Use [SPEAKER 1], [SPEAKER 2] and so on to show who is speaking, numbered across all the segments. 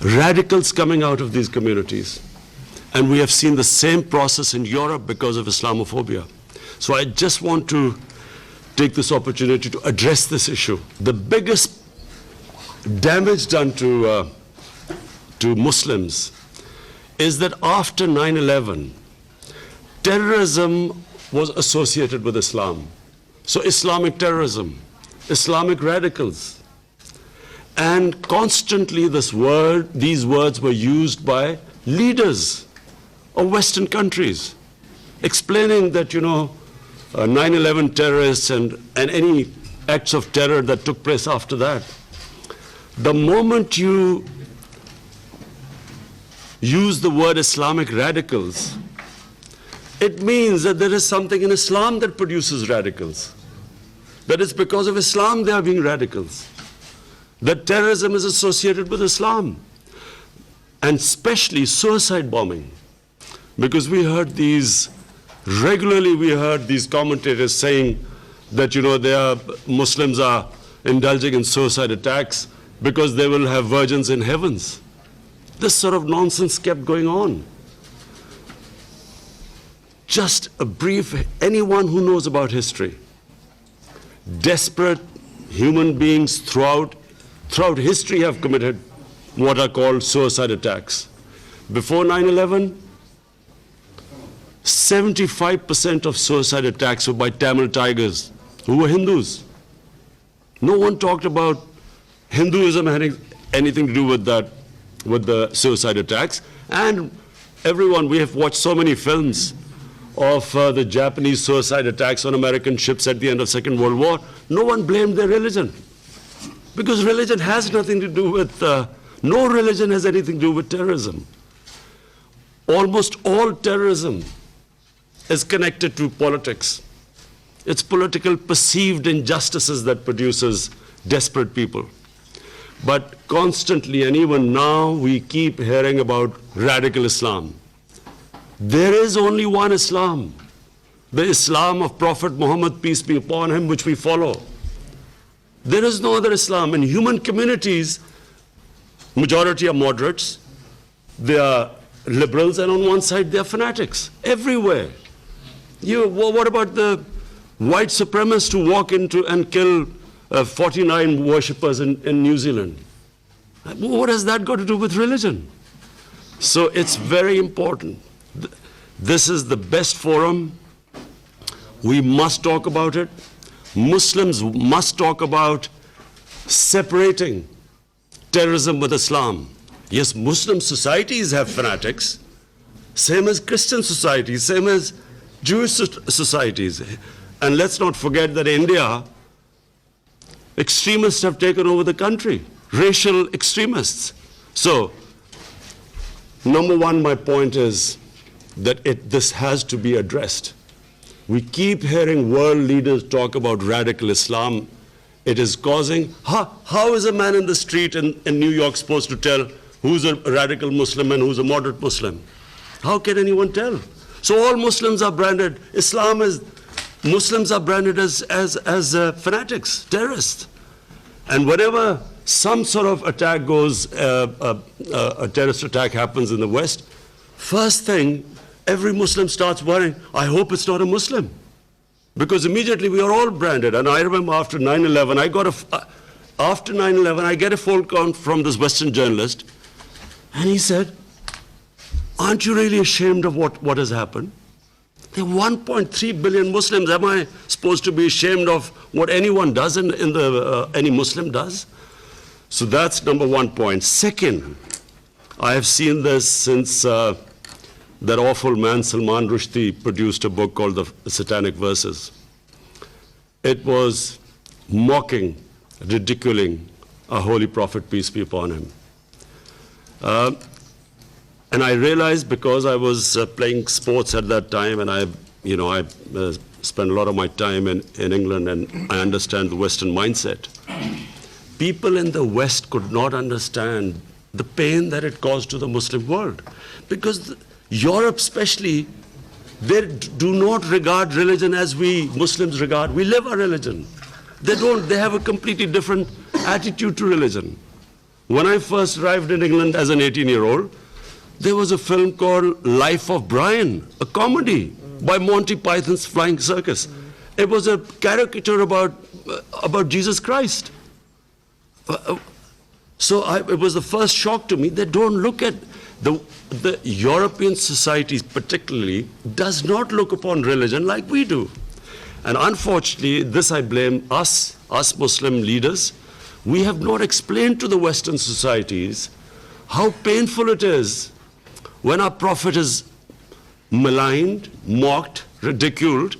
[SPEAKER 1] radicals coming out of these communities. And we have seen the same process in Europe because of Islamophobia. So I just want to take this opportunity to address this issue. The biggest damage done to Muslims is that after 9/11, terrorism was associated with Islam. So Islamic terrorism, Islamic radicals. And constantly these words were used by leaders of Western countries, explaining that, 9/11 terrorists and any acts of terror that took place after that. The moment you use the word Islamic radicals, it means that there is something in Islam that produces radicals. That it's because of Islam they are being radicals. That terrorism is associated with Islam. And especially suicide bombing. Because regularly we heard these commentators saying that, Muslims are indulging in suicide attacks because they will have virgins in heavens. This sort of nonsense kept going on. Just a brief, anyone who knows about history, desperate human beings throughout history have committed what are called suicide attacks. Before 9/11, 75% of suicide attacks were by Tamil tigers who were Hindus. No one talked about Hinduism having anything to do with that, with the suicide attacks. And we have watched so many films of the Japanese suicide attacks on American ships at the end of Second World War. No one blamed their religion. Because religion has nothing to do with, no religion has anything to do with terrorism. Almost all terrorism is connected to politics. It's political perceived injustices that produces desperate people. But constantly, and even now, we keep hearing about radical Islam. There is only one Islam, the Islam of Prophet Muhammad, peace be upon him, which we follow. There is no other Islam. In human communities, majority are moderates, they are liberals, and on one side they are fanatics, everywhere. What about the white supremacists who walk into and kill 49 worshippers in New Zealand? What has that got to do with religion? So it's very important. This is the best forum. We must talk about it. Muslims must talk about separating terrorism with Islam. Yes, Muslim societies have fanatics, same as Christian societies, same as Jewish societies. And let's not forget that in India, extremists have taken over the country, racial extremists. So, number one, my point is that this has to be addressed. We keep hearing world leaders talk about radical Islam. It is causing, how is a man in the street in New York supposed to tell who's a radical Muslim and who's a moderate Muslim? How can anyone tell? So all Muslims are branded, Muslims are branded as fanatics, terrorists. And whenever some sort of attack goes, a terrorist attack happens in the West, first thing, every Muslim starts worrying, I hope it's not a Muslim. Because immediately we are all branded. And I remember after 9/11, I get a phone call from this Western journalist, and he said, aren't you really ashamed of what has happened? There are 1.3 billion Muslims. Am I supposed to be ashamed of what anyone does, any Muslim does? So that's number one point. Second, I have seen this since that awful man Salman Rushdie produced a book called The Satanic Verses. It was mocking, ridiculing our holy prophet, peace be upon him. And I realized, because I was playing sports at that time, and I spent a lot of my time in England, and I understand the Western mindset. People in the West could not understand the pain that it caused to the Muslim world. Because Europe especially, they do not regard religion as we Muslims regard. We live our religion. They have a completely different attitude to religion. When I first arrived in England as an 18-year-old, there was a film called Life of Brian, a comedy by Monty Python's Flying Circus. It was a caricature about Jesus Christ. It was the first shock to me that don't look at the European societies particularly does not look upon religion like we do. And unfortunately, this I blame us Muslim leaders. We have not explained to the Western societies how painful it is when our Prophet is maligned, mocked, ridiculed.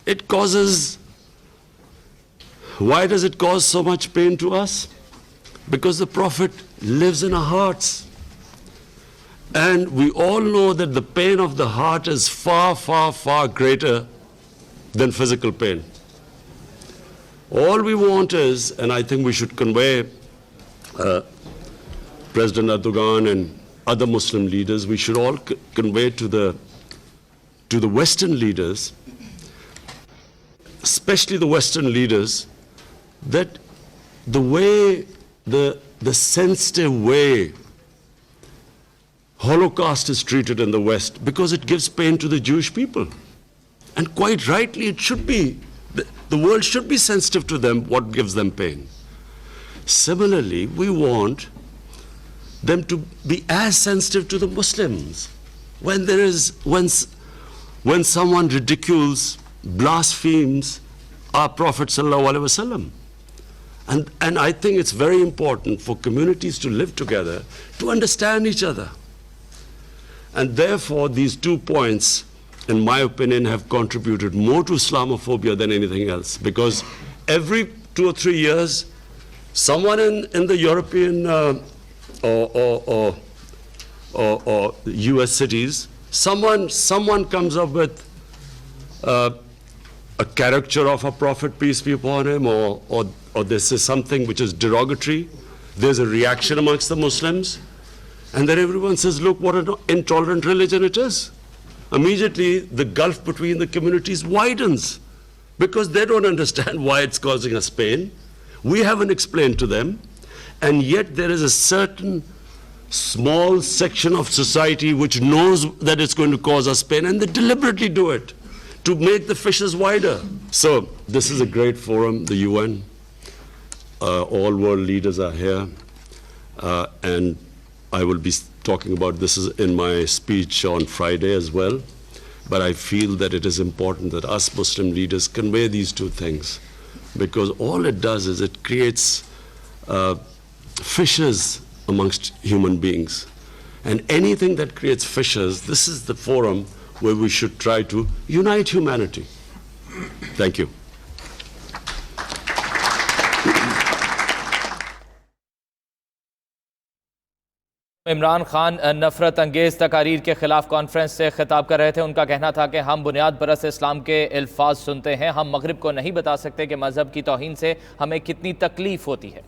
[SPEAKER 1] It causes, why does it cause so much pain to us? Because the Prophet lives in our hearts. And we all know that the pain of the heart is far, far, far greater than physical pain. All we want is, and I think we should convey President Erdogan and other Muslim leaders, we should all convey to the Western leaders, especially the Western leaders, that the way, the sensitive way Holocaust is treated in the West, because it gives pain to the Jewish people. And quite rightly, it should be. The world should be sensitive to them, what gives them pain. Similarly, we want them to be as sensitive to the Muslims. When someone ridicules, blasphemes our Prophet sallallahu alaihi wasallam. And I think it's very important for communities to live together, to understand each other. And therefore, these 2 points, in my opinion, have contributed more to Islamophobia than anything else. Because every 2 or 3 years, someone in the European or US cities, someone comes up with a caricature of a prophet, peace be upon him, or this is something which is derogatory. There's a reaction amongst the Muslims. And then everyone says, look, what an intolerant religion it is. Immediately, the gulf between the communities widens because they don't understand why it's causing us pain. We haven't explained to them. And yet there is a certain small section of society which knows that it's going to cause us pain, and they deliberately do it to make the fissures wider. So this is a great forum, the UN. All world leaders are here. And I will be talking about this in my speech on Friday as well. But I feel that it is important that us Muslim leaders convey these 2 things, because all it does is it creates fissures amongst human beings. And anything that creates fissures, this is the forum where we should try to unite humanity. Thank you.
[SPEAKER 2] Imran Khan नफरत अंगेज़ तकारीर के ख़िलाफ़ conference से खिताब कर रहे थे। उनका कहना था कि हम बुनियाद परस्त इस्लाम के अल्फाज सुनते हैं, हम मगरिब को नहीं बता सकते कि मज़हब की तौहीन से हमें कितनी तकलीफ़ होती है।